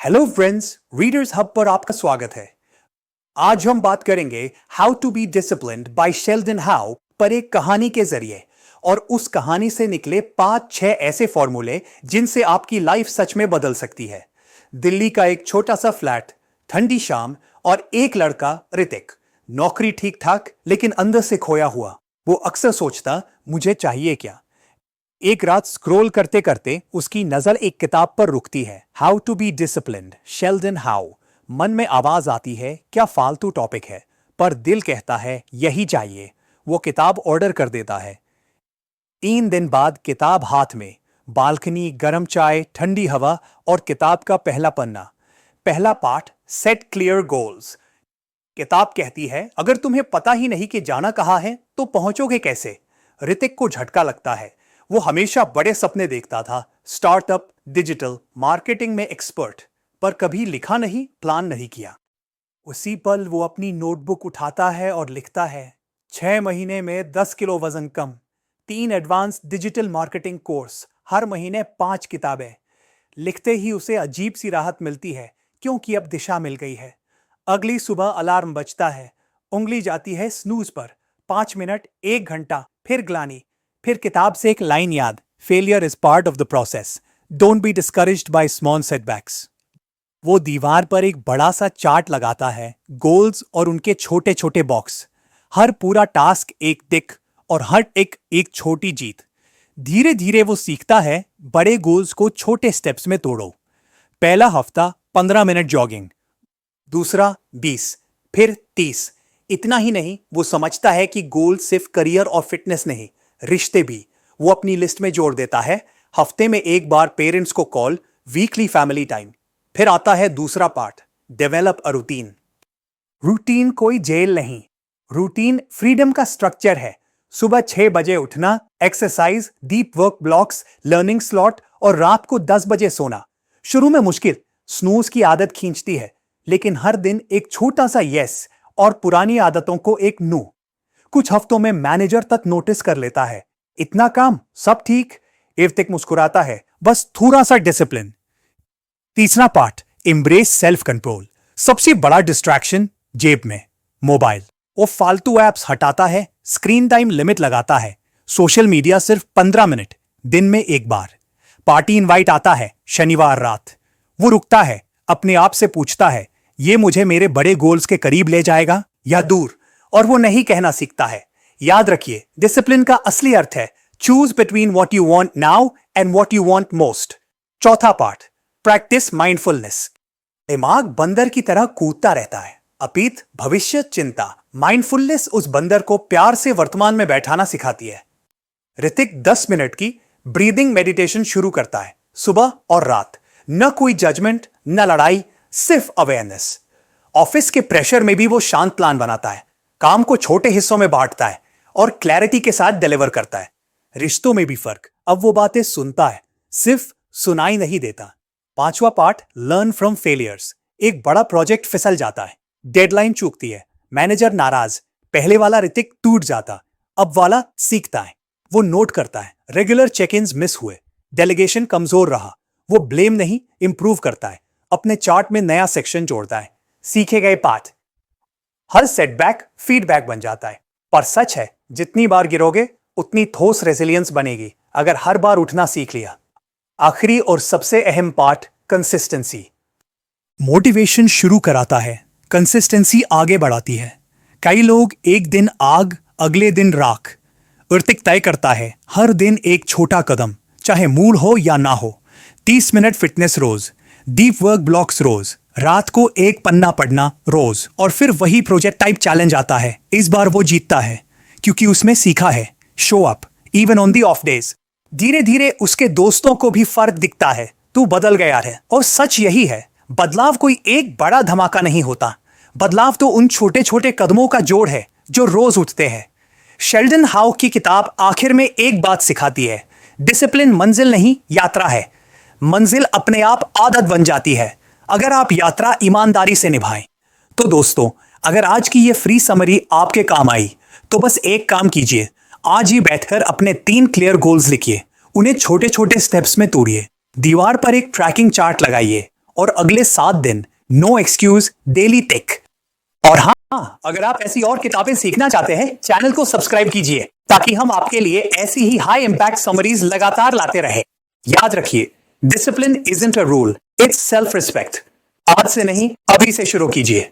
Hello friends, readers hub पर आपका स्वागत है। आज हम बात करेंगे how to be disciplined by Sheldon Howe पर एक कहानी के जरिए, और उस कहानी से निकले 5-6 ऐसे फॉर्मूले जिनसे आपकी लाइफ सच में बदल सकती है। दिल्ली का एक छोटा सा फ्लैट, ठंडी शाम, और एक लड़का ऋतिक, नौकरी ठीक ठाक लेकिन अंदर से खोया हुआ। वो अक्सर सोचता, मुझे चाहिए क्या। एक रात स्क्रॉल करते करते उसकी नजर एक किताब पर रुकती है, how to be disciplined, Sheldon Howe. मन में आवाज आती है, क्या फालतू टॉपिक है, पर दिल कहता है यही चाहिए। वो किताब ऑर्डर कर देता है। 3 दिन बाद किताब हाथ में, बालकनी, गर्म चाय, ठंडी हवा और किताब का पहला पन्ना। पहला पाठ, सेट क्लियर गोल्स। किताब कहती है, अगर तुम्हें पता ही नहीं कि जाना कहाँ है तो पहुंचोगे कैसे। ऋतिक को झटका लगता है। वो हमेशा बड़े सपने देखता था, स्टार्टअप, डिजिटल, मार्केटिंग में एक्सपर्ट, पर कभी लिखा नहीं, प्लान नहीं किया। उसी पल वो अपनी नोटबुक उठाता है और लिखता है, 6 महीने में 10 किलो वजन कम, 3 एडवांस डिजिटल मार्केटिंग कोर्स, हर महीने 5 किताबें। लिखते ही उसे अजीब सी राहत मिलती है, क्योंकि अब दिशा मिल गई है। अगली सुबह अलार्म बजता है, उंगली जाती है स्नूज पर। 5 मिनट, 1 घंटा, फिर ग्लानि, फिर किताब से एक लाइन याद, failure is part of the process, don't be discouraged by small setbacks. वो दीवार पर एक बड़ा सा चार्ट लगाता है, गोल्स और उनके छोटे छोटे बॉक्स। हर पूरा टास्क एक टिक और हर टिक एक छोटी जीत। धीरे धीरे वो सीखता है, बड़े गोल्स को छोटे स्टेप्स में तोड़ो। पहला हफ्ता 15 मिनट जॉगिंग, दूसरा 20, फिर 30। इतना ही नहीं, वो समझता है कि गोल सिर्फ करियर और फिटनेस नहीं, रिश्ते भी। वो अपनी लिस्ट में जोड़ देता है, हफ्ते में एक बार पेरेंट्स को कॉल, वीकली फैमिली टाइम। फिर आता है दूसरा part, develop a routine. Routine कोई जेल नहीं, रूटीन फ्रीडम का स्ट्रक्चर है। सुबह 6 बजे उठना, exercise, deep work blocks, learning slot, और रात को 10 बजे सोना। शुरू में मुश्किल, स्नूज की आदत खींचती है, लेकिन हर दिन एक छोटा सा यस और पुरानी आदतों को एक नो। कुछ हफ्तों में मैनेजर तक नोटिस कर लेता है, इतना काम, सब ठीक। ऋतिक मुस्कुराता है, बस थोड़ा सा डिसिप्लिन। तीसरा पार्ट, एम्ब्रेस सेल्फ कंट्रोल। सबसे बड़ा डिस्ट्रैक्शन जेब में मोबाइल। वो फालतू एप्स हटाता है, स्क्रीन टाइम लिमिट लगाता है। सोशल मीडिया सिर्फ 15 मिनट, दिन में एक बार। पार्टी इनवाइट आता है शनिवार रात, वो रुकता है, अपने आप से पूछता है, ये मुझे मेरे बड़े गोल्स के करीब ले जाएगा या दूर। और वो नहीं कहना सीखता है। याद रखिए, डिसिप्लिन का असली अर्थ है choose between what you want now and what you want most. चौथा पार्ट, प्रैक्टिस माइंडफुलनेस। दिमाग बंदर की तरह कूदता रहता है, अतीत, भविष्य, चिंता। माइंडफुलनेस उस बंदर को प्यार से वर्तमान में बैठाना सिखाती है। ऋतिक 10 मिनट की ब्रीदिंग मेडिटेशन शुरू करता है, सुबह और रात। न कोई जजमेंट, न लड़ाई, सिर्फ अवेयरनेस। ऑफिस के प्रेशर में भी वो शांत प्लान बनाता है, काम को छोटे हिस्सों में बांटता है और क्लैरिटी के साथ डिलीवर करता है। रिश्तों में भी फर्क, अब वो बातें सुनता है, सिर्फ सुनाई नहीं देता। पांचवा पार्ट, लर्न फ्रॉम फेलियर्स। एक बड़ा प्रोजेक्ट फिसल जाता है, डेडलाइन चूकती है, मैनेजर नाराज। पहले वाला ऋतिक टूट जाता, अब वाला सीखता है। वो नोट करता है, रेगुलर चेक इन्स मिस हुए, डेलीगेशन कमजोर रहा। वो ब्लेम नहीं, इंप्रूव करता है, अपने चार्ट में नया सेक्शन जोड़ता है। सीखे गए पाठ, हर सेटबैक फीडबैक बन जाता है। पर सच है, जितनी बार गिरोगे उतनी ठोस रेजिलियंस बनेगी, अगर हर बार उठना सीख लिया। आखिरी और सबसे अहम पार्ट, कंसिस्टेंसी। मोटिवेशन शुरू कराता है, कंसिस्टेंसी आगे बढ़ाती है। कई लोग एक दिन आग, अगले दिन राख। ऋतिक तय करता है, हर दिन एक छोटा कदम, चाहे मूड हो या ना हो। 30 मिनट फिटनेस रोज, डीप वर्क ब्लॉक्स रोज, रात को एक पन्ना पढ़ना रोज। और फिर वही प्रोजेक्ट टाइप चैलेंज आता है। इस बार वो जीतता है, क्योंकि उसमें सीखा है, show up even on the of days. धीरे धीरे उसके दोस्तों को भी फर्क दिखता है, तू बदल गया है। और सच यही है, बदलाव कोई एक बड़ा धमाका नहीं होता, बदलाव तो उन छोटे छोटे कदमों का जोड़ है जो रोज उठते हैं। शेल्डन हाउ की किताब आखिर में एक बात सिखाती है, डिसिप्लिन मंजिल नहीं, यात्रा है। मंजिल अपने आप आदत बन जाती है, अगर आप यात्रा ईमानदारी से निभाएं। तो दोस्तों, अगर आज की ये फ्री समरी आपके काम आई, तो बस एक काम कीजिए, आज ही बैठकर अपने 3 क्लियर गोल्स लिखिए, उन्हें छोटे छोटे स्टेप्स में तोड़िए। दीवार पर एक ट्रैकिंग चार्ट लगाइए और अगले 7 दिन नो एक्सक्यूज डेली टिक। और हाँ, अगर आप ऐसी और किताबें सीखना चाहते हैं, चैनल को सब्सक्राइब कीजिए ताकि हम आपके लिए ऐसी ही हाई इंपैक्ट समरीज लगातार लाते रहे। याद रखिए, discipline isn't a rule, it's self respect. आज से नहीं, अभी से शुरू कीजिए।